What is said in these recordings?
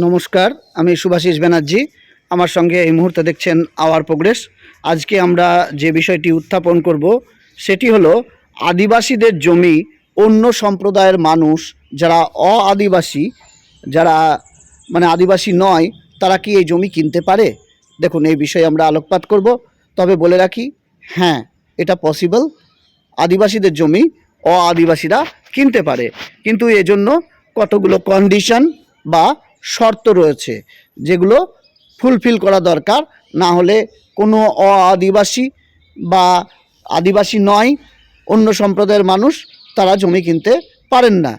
নমস্কার, আমি শুভাশিস ব্যানার্জি। আমার সঙ্গে এই মুহূর্তে দেখছেন আওয়ার প্রোগ্রেস। আজকে আমরা যে বিষয়টি উত্থাপন করব সেটি হলো আদিবাসীদের জমি অন্য সম্প্রদায়ের মানুষ যারা আদিবাসী, যারা আদিবাসী নয়, তারা কি এই জমি কিনতে পারে? দেখুন, এই বিষয়ে আমরা আলোকপাত করব। তবে বলে রাখি, হ্যাঁ, এটা পসিবল। আদিবাসীদের জমি আদিবাসীরা কিনতে পারে, কিন্তু এজন্য কতগুলো কন্ডিশন বা শর্ত রয়েছে যেগুলো ফুলফিল করা দরকার। না হলে কোনো আদিবাসী বা আদিবাসী নয়, অন্য সম্প্রদায়ের মানুষ তারা জমি কিনতে পারেন না।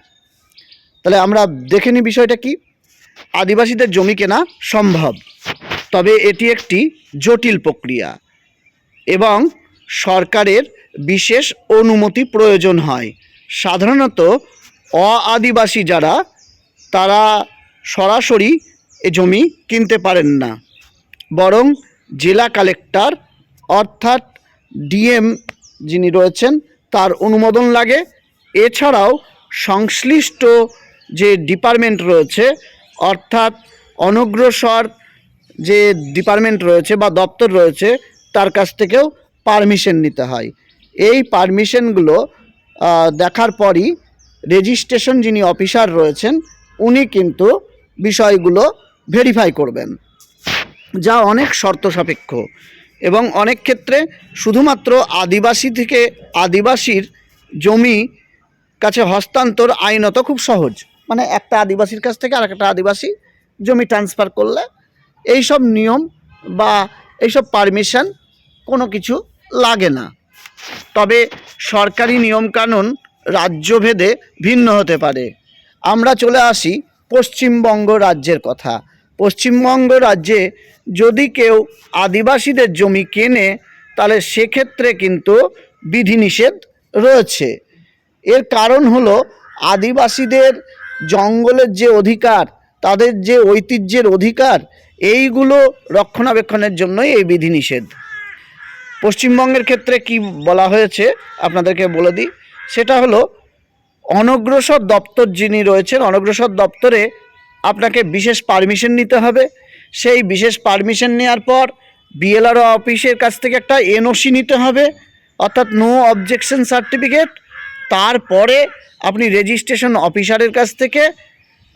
তাহলে আমরা দেখে নিই বিষয়টা কি। আদিবাসীদের জমি কেনা সম্ভব, তবে এটি একটি জটিল প্রক্রিয়া এবং সরকারের বিশেষ অনুমতি প্রয়োজন হয়। সাধারণত আদিবাসী যারা, তারা সরাসরি এ জমি কিনতে পারেন না, বরং জেলা কালেক্টর অর্থাৎ ডিএম যিনি রয়েছেন তার অনুমোদন লাগে। এছাড়াও সংশ্লিষ্ট যে ডিপার্টমেন্ট রয়েছে, অর্থাৎ অনগ্রসর যে ডিপার্টমেন্ট রয়েছে বা দপ্তর রয়েছে, তার কাছ থেকেও পারমিশন নিতে হয়। এই পারমিশনগুলো দেখার পরই রেজিস্ট্রেশন যিনি অফিসার রয়েছেন উনি কিন্তু বিষয়গুলো ভেরিফাই করবেন, যা অনেক শর্ত সাপেক্ষ এবং অনেক ক্ষেত্রে শুধুমাত্র আদিবাসী থেকে আদিবাসীর জমি কাছে হস্তান্তর আইনত খুব সহজ। একটা আদিবাসীর কাছ থেকে আরেকটা আদিবাসী জমি ট্রান্সফার করলে এইসব নিয়ম বা এইসব পারমিশন কোনো কিছু লাগে না। তবে সরকারি নিয়মকানুন রাজ্যভেদে ভিন্ন হতে পারে। আমরা চলে আসি পশ্চিমবঙ্গ রাজ্যের কথা। পশ্চিমবঙ্গ রাজ্যে যদি কেউ আদিবাসীদের জমি কেনে, তাহলে সেক্ষেত্রে কিন্তু বিধিনিষেধ রয়েছে। এর কারণ হলো আদিবাসীদের জঙ্গলের যে অধিকার, তাদের যে ঐতিহ্যের অধিকার, এইগুলো রক্ষণাবেক্ষণের জন্যই এই বিধিনিষেধ। পশ্চিমবঙ্গের ক্ষেত্রে কি বলা হয়েছে আপনাদেরকে বলে দিই। সেটা হলো অনগ্রসর দপ্তর যিনি রয়েছেন, অনগ্রসর দপ্তরে আপনাকে বিশেষ পারমিশন নিতে হবে। সেই বিশেষ পারমিশন নেওয়ার পর বিএলআরও অফিসের কাছ থেকে একটা এনওসি নিতে হবে, অর্থাৎ নো অবজেকশন সার্টিফিকেট। তারপরে আপনি রেজিস্ট্রেশন অফিসারের কাছ থেকে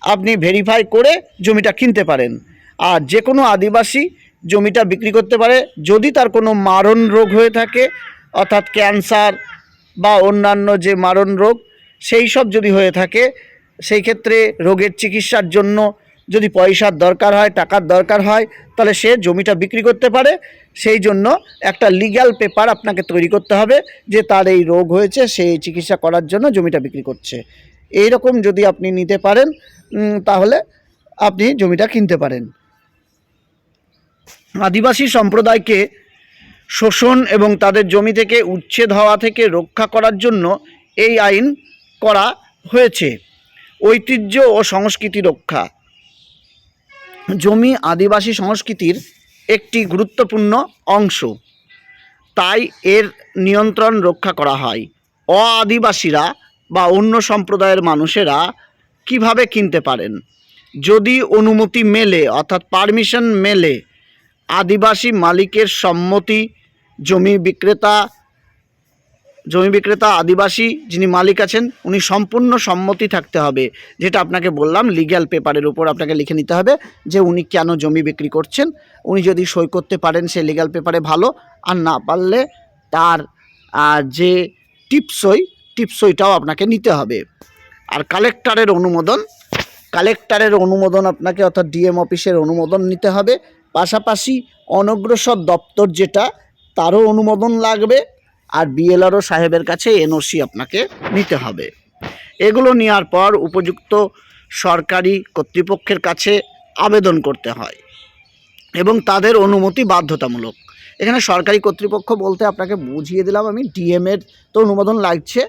আপনি ভেরিফাই করে জমিটা কিনতে পারেন। আর যে কোনো আদিবাসী জমিটা বিক্রি করতে পারে যদি তার কোনো মারণ রোগ হয়ে থাকে, অর্থাৎ ক্যান্সার বা অন্যান্য যে মারণ রোগ সেই সব যদি হয়ে থাকে, সেই ক্ষেত্রে রোগের চিকিৎসার জন্য যদি পয়সার দরকার হয়, টাকার দরকার হয়, তাহলে সে জমিটা বিক্রি করতে পারে। সেই জন্য একটা লিগ্যাল পেপার আপনাকে তৈরি করতে হবে যে তার এই রোগ হয়েছে, সেই চিকিৎসা করার জন্য জমিটা বিক্রি করছে। এই রকম যদি আপনি নিতে পারেন, তাহলে আপনি জমিটা কিনতে পারেন। আদিবাসী সম্প্রদায়কে শোষণ এবং তাদের জমি থেকে উচ্ছেদ হওয়া থেকে রক্ষা করার জন্য এই আইন করা হয়েছে। ঐতিহ্য ও সংস্কৃতি রক্ষা। জমি আদিবাসী সংস্কৃতির একটি গুরুত্বপূর্ণ অংশ, তাই এর নিয়ন্ত্রণ রক্ষা করা হয়। আদিবাসীরা বা অন্য সম্প্রদায়ের মানুষেরা কিভাবে কিনতে পারেন? যদি অনুমতি মেলে, অর্থাৎ পারমিশন মেলে, আদিবাসী মালিকের সম্মতি, জমি বিক্রেতা আদিবাসী যিনি মালিক আছেন উনি সম্পূর্ণ সম্মতি থাকতে হবে। যেটা আপনাকে বললাম, লিগ্যাল পেপারের উপর আপনাকে লিখে নিতে হবে যে উনি কেন জমি বিক্রি করছেন। উনি যদি সই করতে পারেন সে লিগ্যাল পেপারে ভালো, আর না পারলে তার যে টিপসইটাও আপনাকে নিতে হবে। আর কালেক্টরের অনুমোদন আপনাকে, অর্থাৎ ডিএম অফিসের অনুমোদন নিতে হবে। পাশাপাশি অনগ্রসর দপ্তর যেটা, তারও অনুমোদন লাগবে। আর বিএলআরও সাহেবের কাছে এনওসি আপনাকে নিতে হবে। এগুলো নেওয়ার পর উপযুক্ত সরকারি কর্তৃপক্ষের কাছে আবেদন করতে হয় এবং তাদের অনুমতি বাধ্যতামূলক। এখানে সরকারি কর্তৃপক্ষ বলতে আপনাকে বুঝিয়ে দিলাম আমি, ডিএমের তো অনুমোদন লাগছে,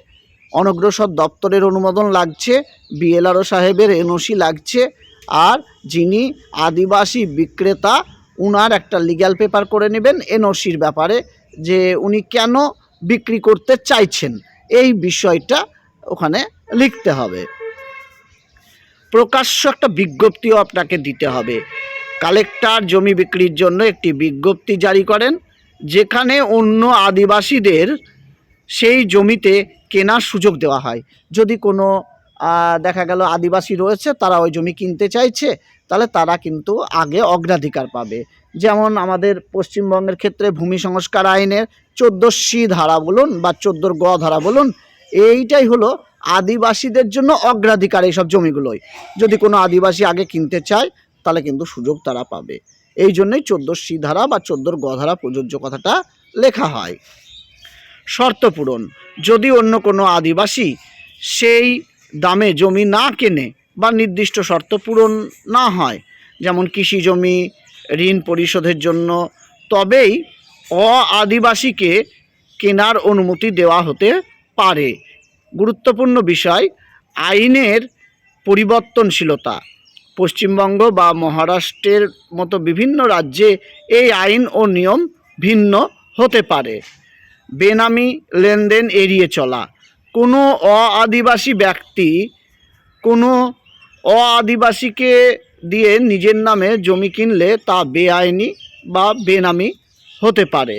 অনগ্রসর দপ্তরের অনুমোদন লাগছে, বিএলআরও সাহেবের এনওসি লাগছে, আর যিনি আদিবাসী বিক্রেতা উনার একটা লিগ্যাল পেপার করে নেবেন এনওসির ব্যাপারে, যে উনি কেন বিক্রি করতে চাইছেন এই বিষয়টা ওখানে লিখতে হবে। প্রকাশ্য একটা বিজ্ঞপ্তিও আপনাকে দিতে হবে। কালেক্টর জমি বিক্রির জন্য একটি বিজ্ঞপ্তি জারি করেন, যেখানে অন্য আদিবাসীদের সেই জমিতে কেনার সুযোগ দেওয়া হয়। যদি কোনো দেখা গেল আদিবাসী রয়েছে, তারা ওই জমি কিনতে চাইছে, তাহলে তারা কিন্তু আগে অগ্রাধিকার পাবে। যেমন আমাদের পশ্চিমবঙ্গের ক্ষেত্রে ভূমি সংস্কার আইনের 14C ধারা বলুন বা 14 গ ধারা বলুন, এইটাই হলো আদিবাসীদের জন্য অগ্রাধিকার। এইসব জমিগুলোই যদি কোনো আদিবাসী আগে কিনতে চায়, তাহলে কিন্তু সুযোগ তারা পাবে। এই জন্যই 14C ধারা বা 14 গ ধারা প্রযোজ্য কথাটা লেখা হয়। শর্ত পূরণ: যদি অন্য কোনো আদিবাসী সেই দামে জমি না কেনে বা নির্দিষ্ট শর্ত পূরণ না হয়, যেমন কৃষি জমি, ঋণ পরিশোধের জন্য, তবেই আদিবাসীকে কেনার অনুমতি দেওয়া হতে পারে। গুরুত্বপূর্ণ বিষয়, আইনের পরিবর্তনশীলতা। পশ্চিমবঙ্গ বা মহারাষ্ট্রের মতো বিভিন্ন রাজ্যে এই আইন ও নিয়ম ভিন্ন হতে পারে। বেনামি লেনদেন এড়িয়ে চলা: কোনো আদিবাসী ব্যক্তি কোনো আদিবাসীকে দিয়ে নিজের নামে জমি কিনলে তা বেআইনি বা বেনামি হতে পারে,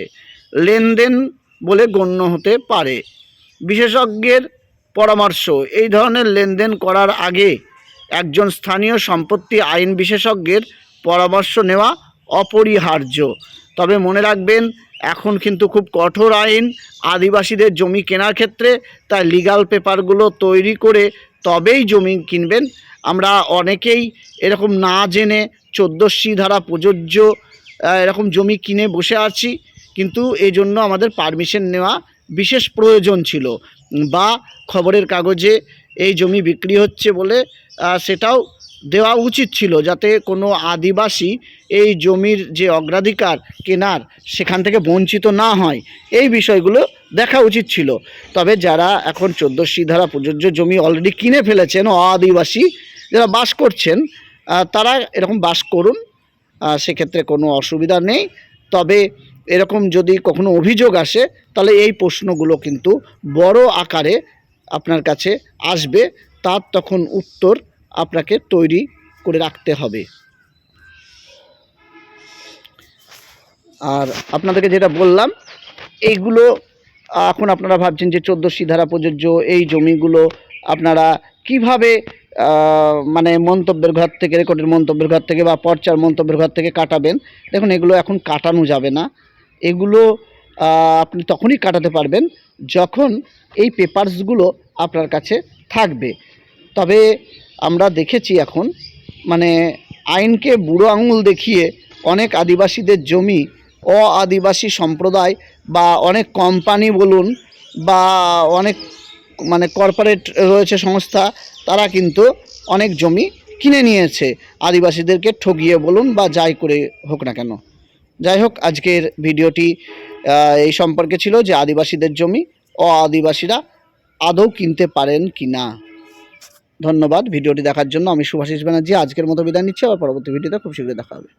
লেনদেন বলে গণ্য হতে পারে। বিশেষজ্ঞের পরামর্শ: এই ধরনের লেনদেন করার আগে একজন স্থানীয় সম্পত্তি আইন বিশেষজ্ঞের পরামর্শ নেওয়া অপরিহার্য। তবে মনে রাখবেন, এখন কিন্তু খুব কঠোর আইন আদিবাসীদের জমি কেনার ক্ষেত্রে, তাই লিগ্যাল পেপারগুলো তৈরি করে তবেই জমি কিনবেন। আমরা অনেকেই এরকম না জেনে 14C ধারা প্রযোজ্য এরকম জমি কিনে বসে আছি, কিন্তু এই জন্য আমাদের পারমিশন নেওয়া বিশেষ প্রয়োজন ছিল, বা খবরের কাগজে এই জমি বিক্রি হচ্ছে বলে সেটাও দেওয়া উচিত ছিল, যাতে কোনো আদিবাসী এই জমির যে অগ্রাধিকার কেনার সেখান থেকে বঞ্চিত না হয়। এই বিষয়গুলো দেখা উচিত ছিল। তবে যারা এখন 14C ধারা প্রযোজ্য জমি অলরেডি কিনে ফেলেছেন, আদিবাসী যারা বাস করছেন, তারা এরকম বাস করুন, সেক্ষেত্রে কোনো অসুবিধা নেই। তবে এরকম যদি কখনো অভিযোগ আসে, তাহলে এই প্রশ্নগুলো কিন্তু বড় আকারে আপনার কাছে আসবে, তার তখন উত্তর আপনাকে তৈরি করে রাখতে হবে। আর আপনাদেরকে যেটা বললাম, এইগুলো এখন আপনারা ভাবছেন যে 14C ধারা প্রযোজ্য এই জমিগুলো আপনারা কিভাবে মানে মন্তব্যের ঘর থেকে, রেকর্ডের মন্তব্যের ঘর থেকে বা পর্চার মন্তব্যের ঘর থেকে কাটাবেন। দেখুন, এগুলো এখন কাটানো যাবে না। এগুলো আপনি তখনই কাটাতে পারবেন যখন এই পেপারসগুলো আপনার কাছে থাকবে। তবে আমরা দেখেছি এখন মানে আইনকে বুড়ো আঙুল দেখিয়ে অনেক আদিবাসীদের জমি আদিবাসী সম্প্রদায় বা অনেক কোম্পানি বলুন বা অনেক মানে কর্পোরেট রয়েছে সংস্থা, তারা কিন্তু অনেক জমি কিনে নিয়েছে আদিবাসীদেরকে ঠকিয়ে বলুন বা যাই করে হোক না কেন। যাই হোক, আজকের ভিডিওটি এই সম্পর্কে ছিল যে আদিবাসীদের জমি আদিবাসীরা আদৌ কিনতে পারেন কি না। ধন্যবাদ ভিডিওটি দেখার জন্য। আমি শুভাশিস ব্যানার্জি আজকের মতো বিদায় নিচ্ছি। আবার পরবর্তী ভিডিওতে খুব শীঘ্রই দেখা হবে।